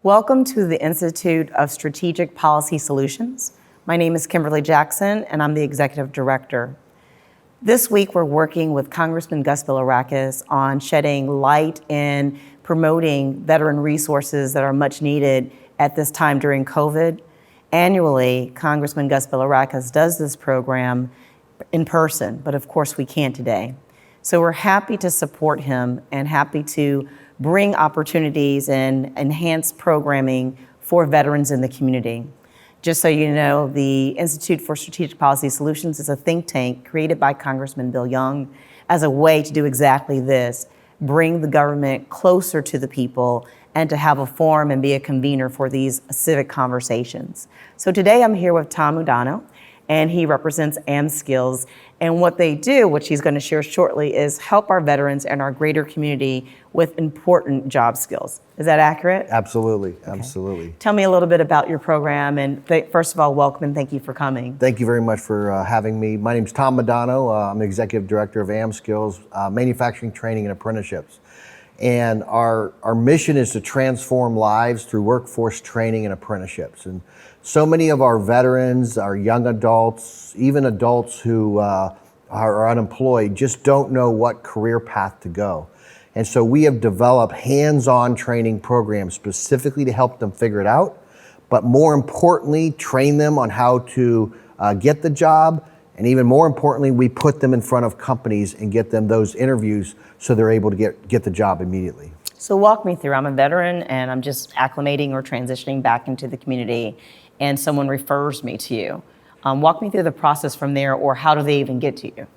Welcome to the Institute of Strategic Policy Solutions. My name is Kimberly Jackson, and I'm the Executive Director. This week, we're working with Congressman Gus Bilirakis on shedding light and promoting veteran resources that are much needed at this time during COVID. Annually, Congressman Gus Bilirakis does this program in person, but of course we can't today. So we're happy to support him and happy to bring opportunities and enhance programming for veterans in the community. Just so you know, the Institute for Strategic Policy Solutions is a think tank created by Congressman Bill Young as a way to do exactly this, bring the government closer to the people and to have a forum and be a convener for these civic conversations. So today I'm here with Tom Udano, and he represents Amskills. And what they do, which he's going to share shortly, is help our veterans and our greater community with important job skills. Is that accurate? Absolutely, Okay. Absolutely. Tell me a little bit about your program, and first of all, welcome and thank you for coming. Thank you very much for having me. My name is Tom Udano. I'm the Executive Director of Amskills, Manufacturing Training and Apprenticeships. And our mission is to transform lives through workforce training and apprenticeships. And so many of our veterans, our young adults, even adults who are unemployed, just don't know what career path to go. And so we have developed hands-on training programs specifically to help them figure it out, but more importantly, train them on how to get the job. And even more importantly, we put them in front of companies and get them those interviews so they're able to get the job immediately. So walk me through. I'm a veteran and I'm just acclimating or transitioning back into the community, and someone refers me to you. Walk me through the process from there, or how do they even get to you?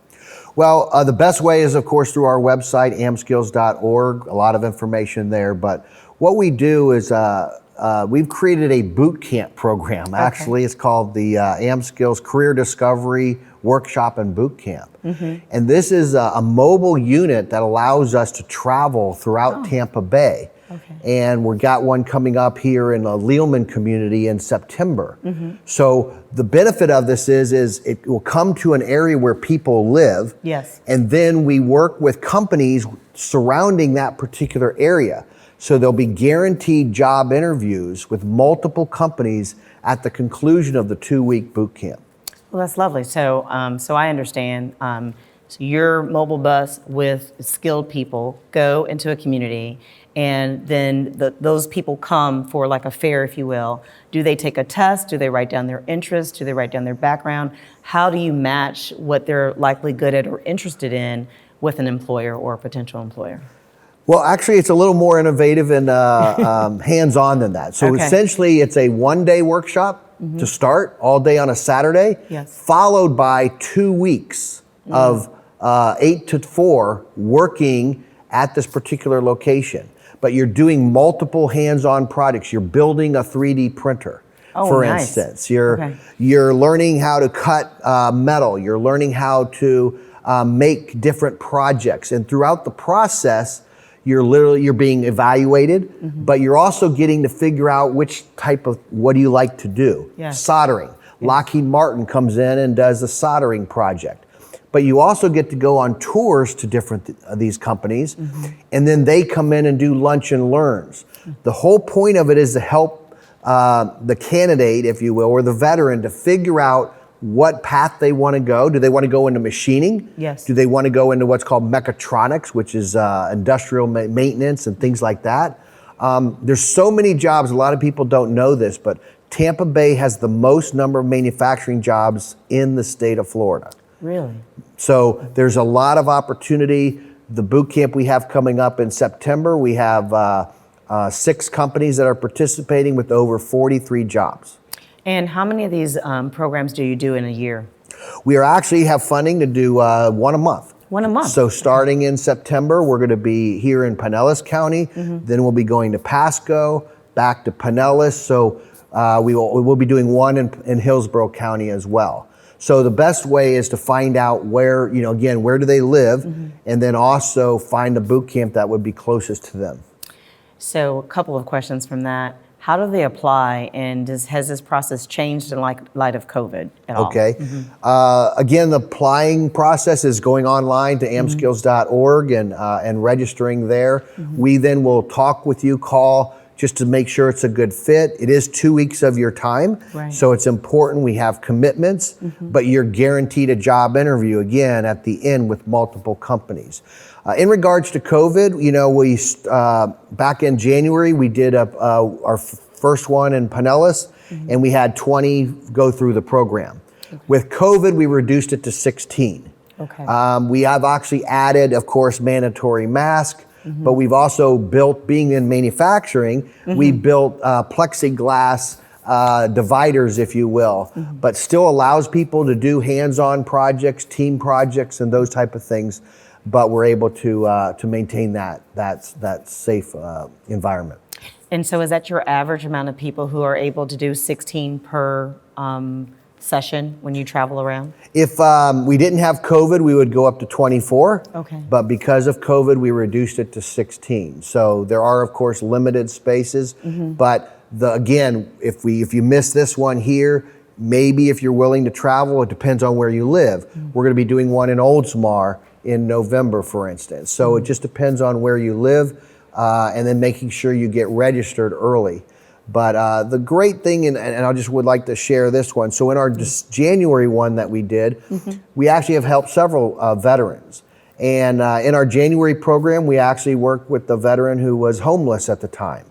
Well, the best way is, of course, through our website, amskills.org, a lot of information there. But what we do is we've created a boot camp program. Okay. Actually, it's called the Amskills Career Discovery Workshop and Boot Camp. Mm-hmm. And this is a mobile unit that allows us to travel throughout Tampa Bay. Okay. And we've got one coming up here in the Lealman community in September. Mm-hmm. So the benefit of this is it will come to an area where people live. Yes. And then we work with companies surrounding that particular area. So there'll be guaranteed job interviews with multiple companies at the conclusion of the 2-week boot camp. Well, that's lovely. So, so I understand. So your mobile bus with skilled people go into a community, and then those people come for like a fair, if you will. Do they take a test? Do they write down their interests? Do they write down their background? How do you match what they're likely good at or interested in with an employer or a potential employer? Well, actually, it's a little more innovative and hands-on than that. So essentially, it's a 1-day workshop to start, all day on a Saturday, followed by 2 weeks of 8 to 4 working at this particular location. But you're doing multiple hands-on projects. You're building a 3D printer, for instance. You're learning how to cut metal. You're learning how to make different projects. And throughout the process, you're being evaluated, but you're also getting to figure out which type of, what do you like to do? Soldering. Lockheed Martin comes in and does a soldering project. But you also get to go on tours to different these companies, and then they come in and do lunch and learns. The whole point of it is to help the candidate, if you will, or the veteran, to figure out what path they want to go. Do they want to go into machining? Yes. Do they want to go into what's called mechatronics, which is industrial maintenance and things like that? There's so many jobs. A lot of people don't know this, but Tampa Bay has the most number of manufacturing jobs in the state of Florida. Really? So there's a lot of opportunity. The boot camp we have coming up in September, we have 6 companies that are participating with over 43 jobs. And how many of these programs do you do in a year? We actually have funding to do one a month. One a month. So starting in September, we're going to be here in Pinellas County. Then we'll be going to Pasco, back to Pinellas. So we'll be doing one in Hillsborough County as well. So the best way is to find out where, again, where do they live, and then also find a boot camp that would be closest to them. So a couple of questions from that. How do they apply, and has this process changed in light of COVID at all? Okay. Again, the applying process is going online to amskills.org and registering there. We then will talk with you, call just to make sure it's a good fit. It is 2 weeks of your time, right. So it's important we have commitments, but you're guaranteed a job interview again at the end with multiple companies. In regards to COVID, we back in January we did our first one in Pinellas, and we had 20 go through the program. Okay. With COVID, we reduced it to 16. Okay. We have actually added, of course, mandatory mask, but we've also built, being in manufacturing, we built plexiglass dividers, if you will, but still allows people to do hands-on projects, team projects, and those type of things. But we're able to maintain that safe environment. And so is that your average amount of people who are able to do 16 per session when you travel around? If we didn't have COVID, we would go up to 24. Okay. But because of COVID, we reduced it to 16. So there are, of course, limited spaces. But again, if you miss this one here, maybe if you're willing to travel, it depends on where you live. We're going to be doing one in Oldsmar in November, for instance. So it just depends on where you live, and then making sure you get registered early. But the great thing, and I just would like to share this one. So in our January one that we did, we actually have helped several veterans. And in our January program, we actually worked with the veteran who was homeless at the time.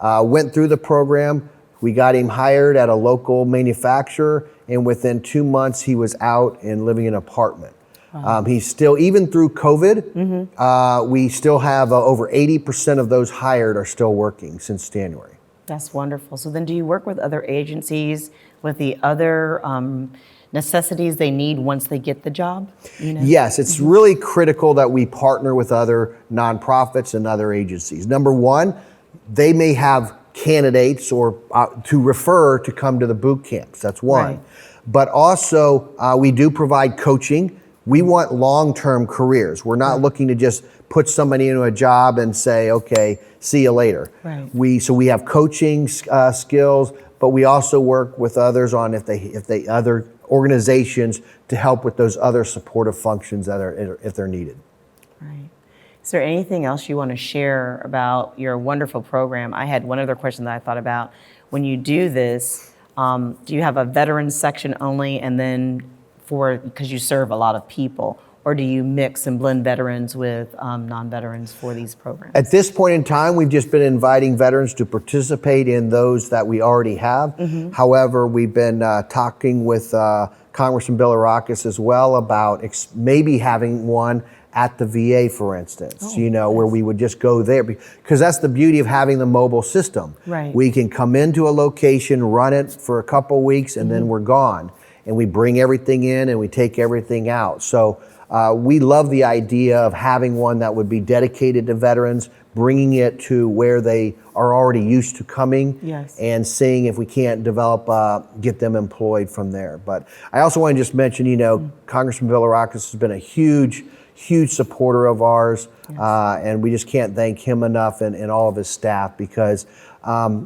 Went through the program. We got him hired at a local manufacturer, and within 2 months, he was out and living in an apartment. Wow. He's still, even through COVID, we still have over 80% of those hired are still working since January. That's wonderful. So then do you work with other agencies with the other necessities they need once they get the job? Yes, it's really critical that we partner with other nonprofits and other agencies. Number one, they may have candidates or to refer to come to the boot camps. That's one. Right. But also, we do provide coaching. We want long-term careers. We're not looking to just put somebody into a job and say, okay, see you later. Right. So we have coaching skills, but we also work with others on if they other organizations to help with those other supportive functions that are, if they're needed. Right. Is there anything else you want to share about your wonderful program? I had one other question that I thought about. When you do this, do you have a veterans section only, and then because you serve a lot of people, or do you mix and blend veterans with non-veterans for these programs? At this point in time, we've just been inviting veterans to participate in those that we already have. However, we've been talking with Congressman Bilirakis as well about maybe having one at the VA, for instance, where we would just go there, because that's the beauty of having the mobile system. Right. We can come into a location, run it for a couple weeks, and then we're gone. And we bring everything in and we take everything out. So we love the idea of having one that would be dedicated to veterans, bringing it to where they are already used to coming, and seeing if we can't get them employed from there. But I also want to just mention, Congressman Bilirakis has been a huge supporter of ours, and we just can't thank him enough and all of his staff, because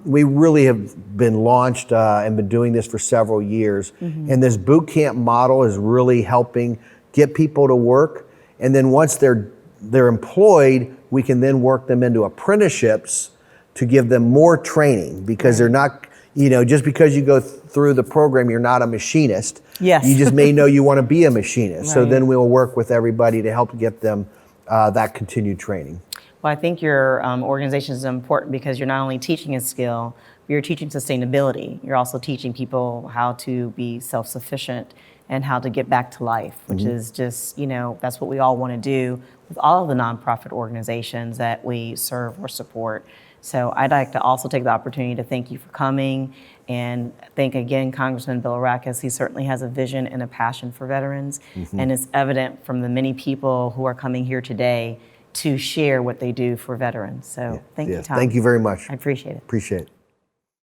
we really have been launched and been doing this for several years. And this boot camp model is really helping get people to work. And then once they're employed, we can then work them into apprenticeships to give them more training, because they're not, just because you go through the program, you're not a machinist. Yes. You just may know you want to be a machinist. So then we'll work with everybody to help get them that continued training. Well, I think your organization is important because you're not only teaching a skill, but you're teaching sustainability. You're also teaching people how to be self-sufficient and how to get back to life, which is just, that's what we all want to do with all of the nonprofit organizations that we serve or support. So I'd like to also take the opportunity to thank you for coming, and thank again Congressman Bilirakis. He certainly has a vision and a passion for veterans, and it's evident from the many people who are coming here today to share what they do for veterans. So thank you, Tom. Thank you very much. I appreciate it. Appreciate it.